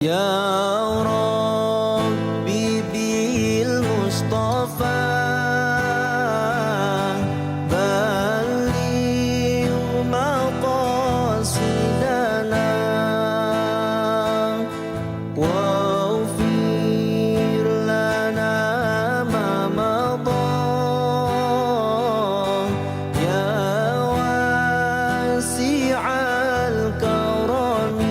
Ya Rabbi bil Mustafa balligh maqasidana waghfir lana ma madha ya wasi'al karami.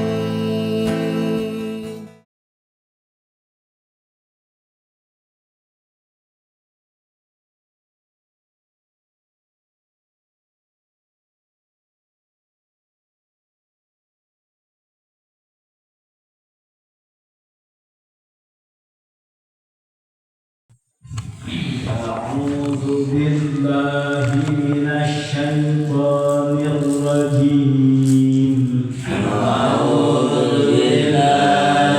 أعوذ بالله من الشيطان الرجيم. أعوذ بالله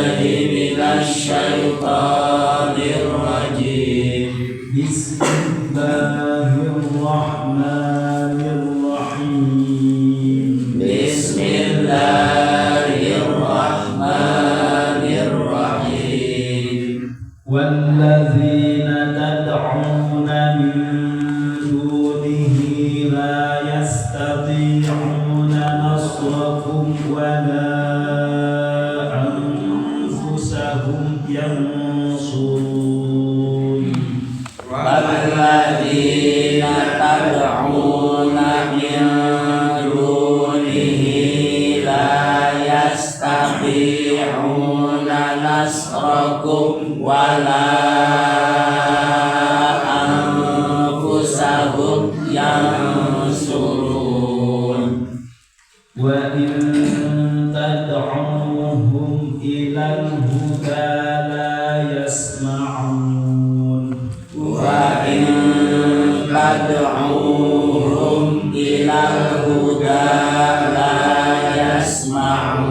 من الشيطان الرجيم. بسم الله الرحمن الرحيم. بسم الله الرحمن الرحيم. والذين تدعون من دونه لا يستطيعون نصركم ولا أنفسهم ينصرون. والذين تدعون من دونه لا يستطيعون نصركم ولا أنفسهم ينصرون. وإن تدعوهم إلى الهدى لا يسمعون. وإن تدعوهم إلى الهدى لا يسمعون.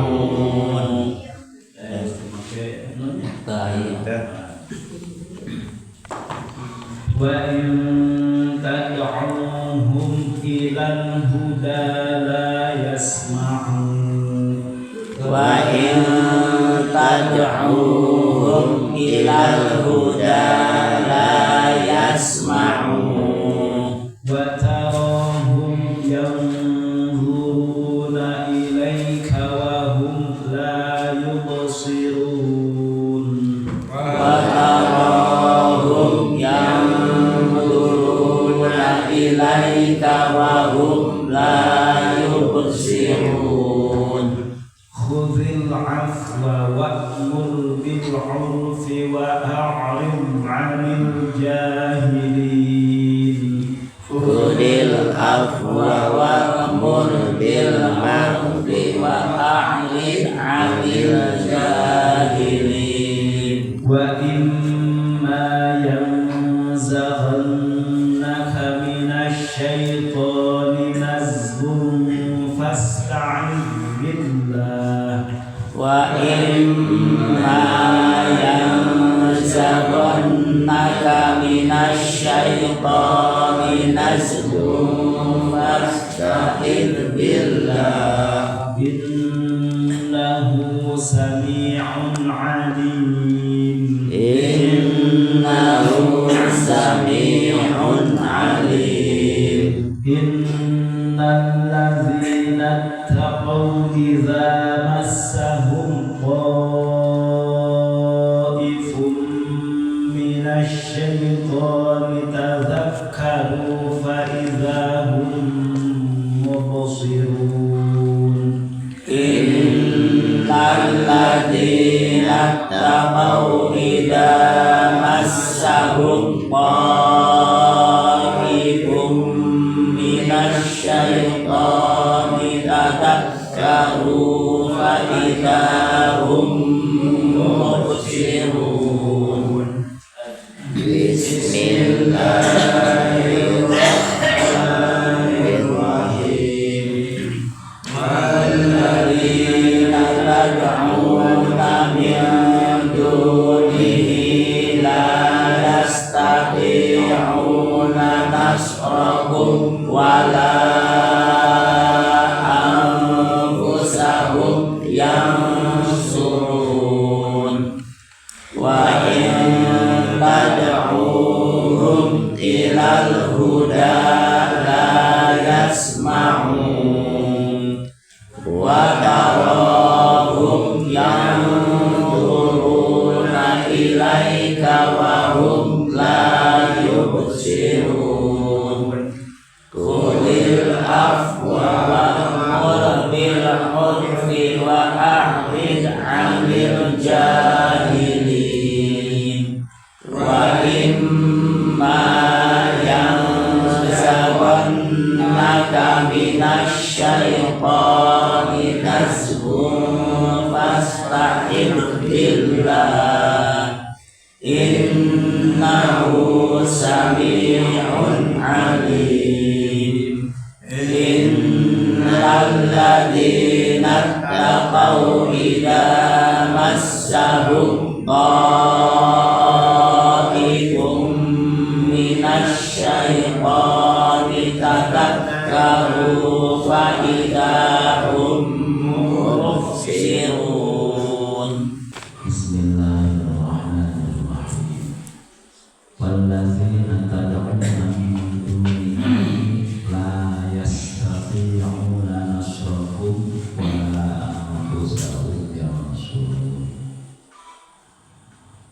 وإن تدعوهم إلى الهدى لا يسمعون. وإن تدعوهم إلى الهدى لا يسمعون. وتراهم ينظرون إليك وهم لا يبصرون. وتراهم ينظرون إليك وهم لا يبصرون. خذ العفو وأمر بالعرف وأعرض عن الجاهلين. خذ العفو وأمر بالعرف وأعرض عن الجاهلين. وإما ينزغنك من الشيطان نزغ فاستعذ بالله. وإما ينزغنك من الشيطان نزغ فاستعذ بالله إنه سميع عليم. إنه سميع عليم. إن الذين اتقوا إذا مسهم طائف من الشيطان تذكروا فإذا هم مبصرون. إن الذين اتقوا إذا مسهم طائف من الشيطان تذكروا فإذا هم مبصرون. بسم الله الرحمن الرحيم. والذين تدعون من دونه لا يستطيعون anil jahilin wa imma yansawannaka minasyaitani nazghun fasta'idz billah innahu sami'un alim. Innal ladzina taqaw idza massahum ta'ifum minasyaitani tadakkaru fa idza hum mubsirun. Bismillahirrahmanirrahim. Walladzina tad'una min dunihi la yastati'una nasrahum wa la anfusahum yansurun.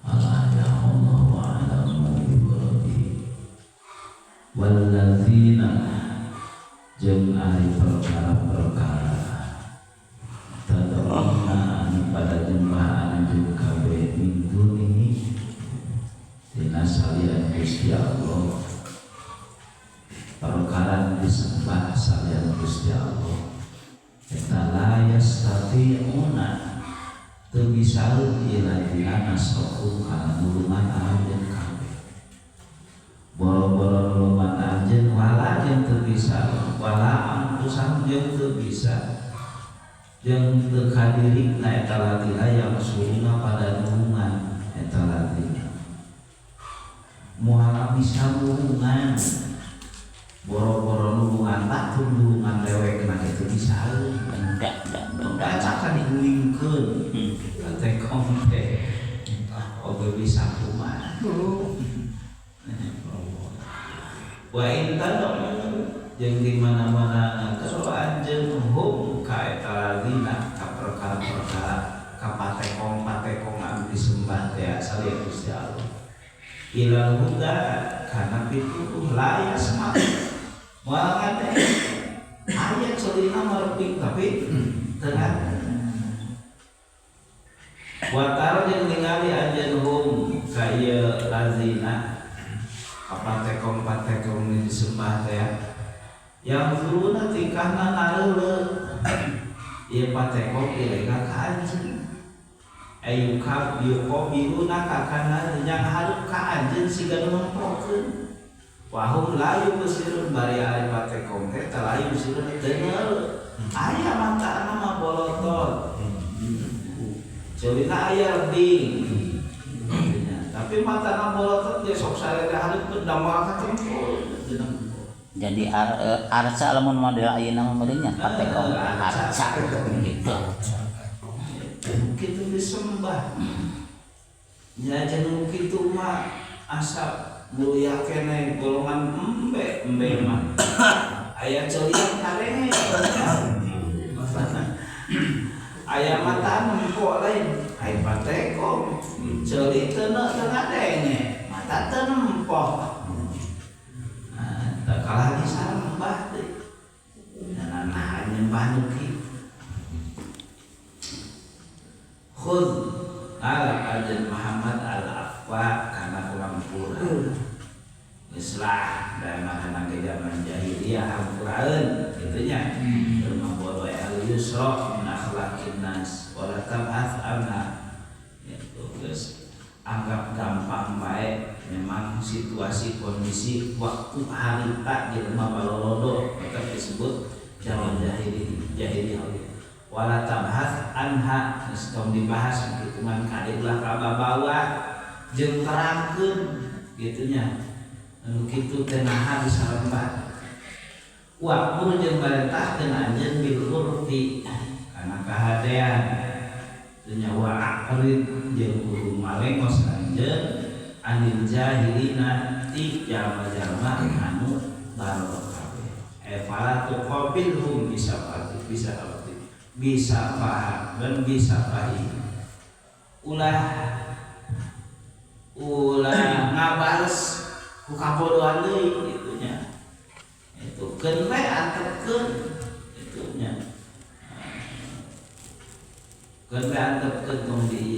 Ala ya'Allah wa ala mawibadi. Walladzina jeung ari perkara-perkara tad'una pada jembahan jeung kabeh min dunihi dina salian Gusti Allah, perkara disembah salian Gusti Allah eta la yastati'una teu bisa iladina nasrohum kana nulungan ajeun kabeh boro-boro nulungan ajeun wala jeung teu bisa wala angkusan jeung teu bisa jeung teu kadirina eta latiha yang suruna pada nulungan eta latiha mual bisa nulungan boro-boro nulungan batu nulungan lewek kena itu bisa Enggak. bacakan digulingkeun teh konte oge bisa kumaha wa intan jeung di mana-mana kalau anjeun hum ka eta ladina ka perkara-perkara ka patekong-patekong anu disembah teh salih Gusti Allah ilal huda kana pitutuh layas mah moal ngade aya celina mareping tapi teu wa tar jeung ningali anjeun hum ka ieu lazina ka patekong-patekong nu disembah teh yang zuruna tingkahna nareuleuh ieu patekong ilega ka anjeun ayukab yuqobiruna kakana yang hareup ka anjeun siga nempokeun wahum layu besirun bari ari patekong teh teu layu besirun teu neuleuh aya matana mah bolotot ceulina aya rebing tapi matana bolotot ge sok sarere hareupeun da moal katempul. Jadi arca lamun model ayeuna mah modenya patekong arca gitu. Kitu disembah nya jeung kitu mah asa mulia kene golongan embe mah aya ceuliak karenge aya mata nempo lain aya patekong ceuli teu ngadenge mata teu nempo teu kalah disembah teh nah nyembah nu kitu khud ala ajan Muhammad al-afwa kana kurang pura islah dan makanan ke zaman jahiliyah al-Qur'an gitunya bermabodo al-yusra min akhlaqin nas wala tab'ats anha itu geus anggap gampang bae memang situasi kondisi waktu harita jelema balolodo maka disebut zaman jahiliyah wala tabhas anha sedang dibahas hitungan kaditlah kababawa jeung terangkeun gitunya anu kitu teh naha disarembat wa mun jeung barentahkeun anjeun bil urfi kana kahadean teu nyawa aqrid jeung kudu malengos anjeun anil jahilina ti jalma-jalma anu baru kabeh fala tuqabilhum bisa paham dan bisa paham ulah ngabales ku kabodohan deui gitunya itu keun we antepkeun itunya keun we antepkeun tong di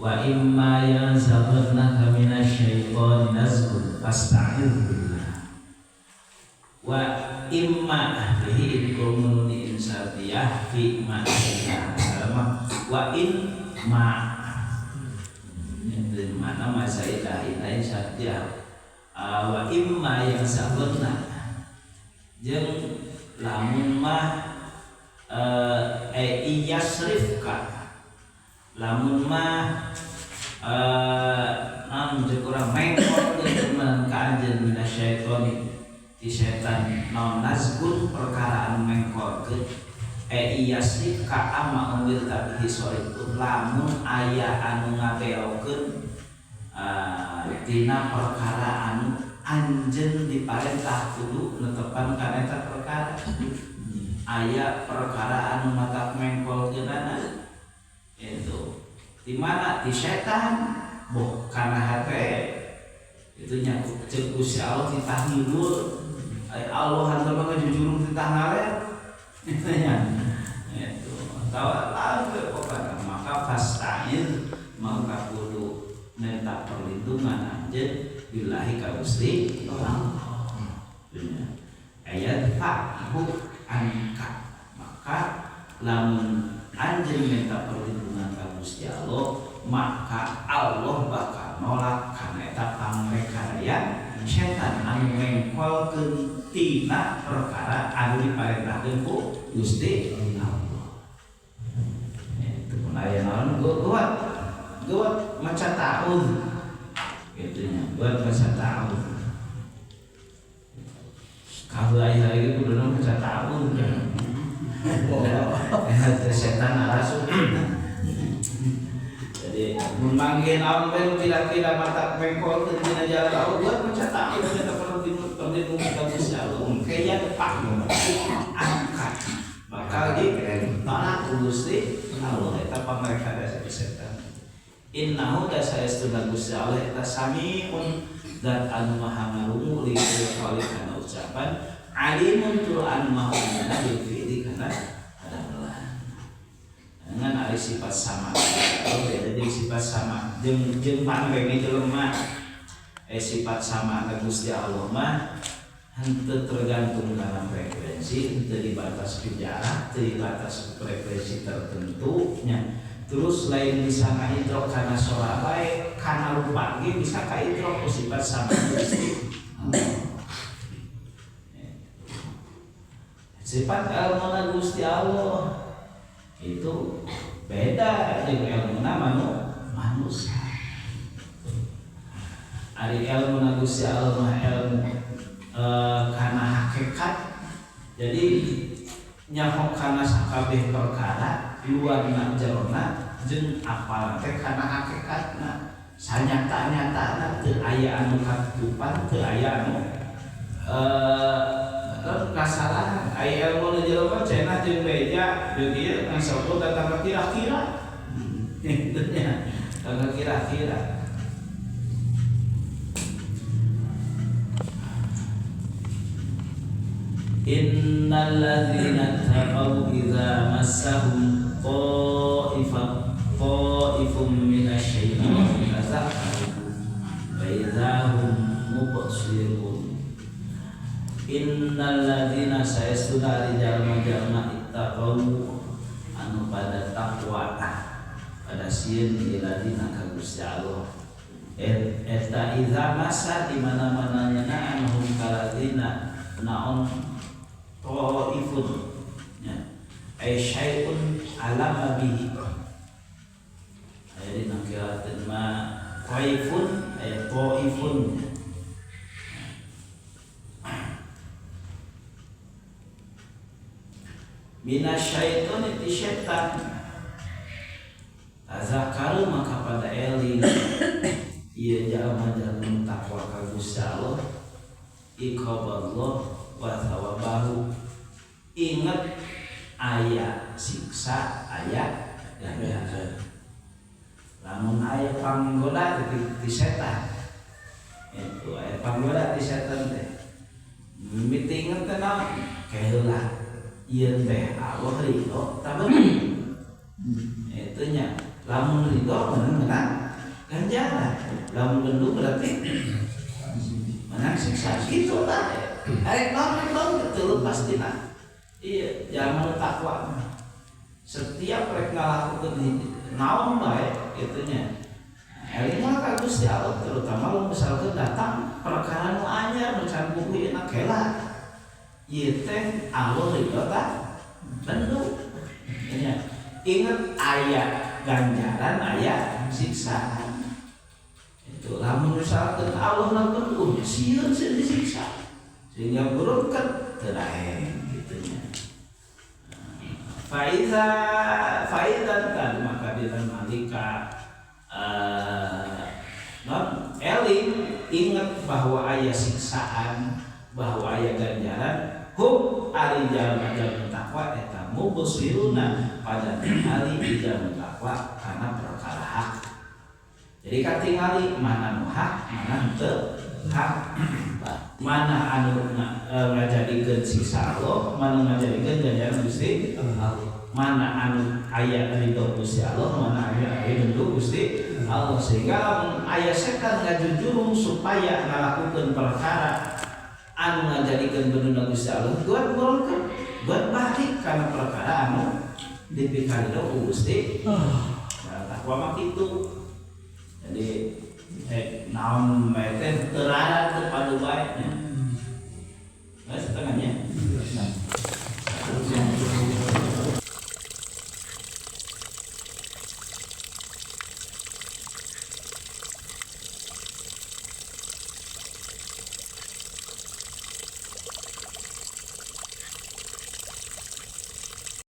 Wa imma yanzaghannaka minasyaitoni nazghun fasta'idz billah. Wa imma bihi ikumuni insatiyah fi ma wa imma itu mana masailah ini satya wa imma yanzaghannaka jeung lamun mah iyasrifka lamun mah namun kurang mengkol dengan kajian minasyaitoni di setan naon nazgun perkara anu mengkol ke iyasrifka ama umil tabihi soripun lamun aya anu ngabeokeun dina perkara anu anjeun diparentah kudu netepan kana eta perkara aya perkara anu matak mengkol geunana itu di mana di setan boh kana hate itu nyaku ceuk Gusti Allah titah ngidul Allah hantar mah jujurung titah ngaler itu nya itu tawa lalu pokoknya maka fasta'in maka kudu minta perlindungan anjeun billahi ka Gusti Allah. Ayat fa'hu anka maka lamun anjeun minta perlindungan ka Gusti Allah maka Allah bakal nolak kana eta pangrekaryan setan anu mengkolkeun tina perkara anu diparentahkeun ku Gusti Allah. Itu pelayanan gawat maca ta'awudz itunya buat baca ta'awudz kalau ayah lagi kudu baca ta'awudz setan arasuk jadi memanggil awan kira-kira mata mengkol ke dina jalan Allah buat baca ta'awudz kita perlu bagus Allah kayaknya tepat angkat bakal ditolak Gusti Allah eta pamereka dari setan. Innahu dasayastuna Gusti Allah eta samiun zat anu maha ngarungu li qali kana ucapan alimun tu anu maha ngana li fi'li kana adalah dengan ari sifat sama beda jeung sifat sama jeung pangrene jelema sifat sama ka Gusti Allah mah henteu tergantung dalam frekuensi henteu dibatas jarak teu dibatas frekuensi tertentu nya. Terus lain bisa ngaidrok karena sholat baik karena lupa ge bisa kaidrok sifat sama Gusti sifat ilmuna Gusti Allah itu beda dengan ilmuna manusia. Ari ilmuna Gusti Allah mah ilmu karena hakikat jadi nyahok karena sakabeh perkara luar na jerona jeung apal teh kana hakikatna sanyata-nyatana teu aya anu katutupan teu aya anu kasalahan aya ilmu nu jelema cenah jeung beja jeung ieu ngasebut datang kira-kira itu nya kira-kira innal ladzina taqaw idza massahum ta'ifum minasyaitonir tazakkaru wa idzahum mubsirun. Innal ladzina sayastuna jalma-jalma ittaqaw anu pada takwa pada sieun ladzina ka Gusti Allah eta idza massa di mana-mana nya anu kaladzina naon ta'ifun ay syai'un alama bihi ayat nakiratin ma ta'ifun ay ta'ifun minasyaiton itu syaitan tazakkaru maka pada eling ieu jalma-jalma takwa ka Gusti Allah iqaballah wa thawabahu ingat aya siksa aya ganjaran lamun aya panggoda di setan itu aya panggoda di setan teh mimiti inget teh naon kaheula ieu teh Allah ridho tabeun itu nya lamun ridho menang ganjaran, lamun gendut berarti menang siksa. Gitu lah. Arek naon betul pasti nah. Iya, jangan takwa. Setiap rek ngalakukeun naon bae gitunya. Eling ka Gusti Allah terutama lamun misalkan datang perkara nu anyar nu can buku enak kela. Ieu teh Allah ridho tah tentu. Ingat ayat ganjaran ayat siksaan. Itu lamun misalkan Allah lakukan sieun disiksa. Sehingga buruk kan terakhir gitunya. Faidan kan maka di malika non eling ingat bahwa ayat siksaan, bahwa ayat ganjaran hum ari jalma-jalma takwa eta mubsiruna pada hari di jalma takwa karena perkara hak. Jadi katingali mana nu hak, mana teu hak. Mana anu ngajadikeun siksa Allah, mana ngajadikeun ganjaran Gusti Allah. Mana anu aya ridho Gusti Allah, mana aya ridho Gusti Allah. Sehingga aya setan ngajujurung supaya ngalakukeun perkara anu ngajadikeun beunna Gusti Allah, buat golkeun, buat balik kana perkara anu dipikaridho Gusti. Takwa mah kitu. Jadi naon bae teh teu rara teu padu bae nya. Setengahnya.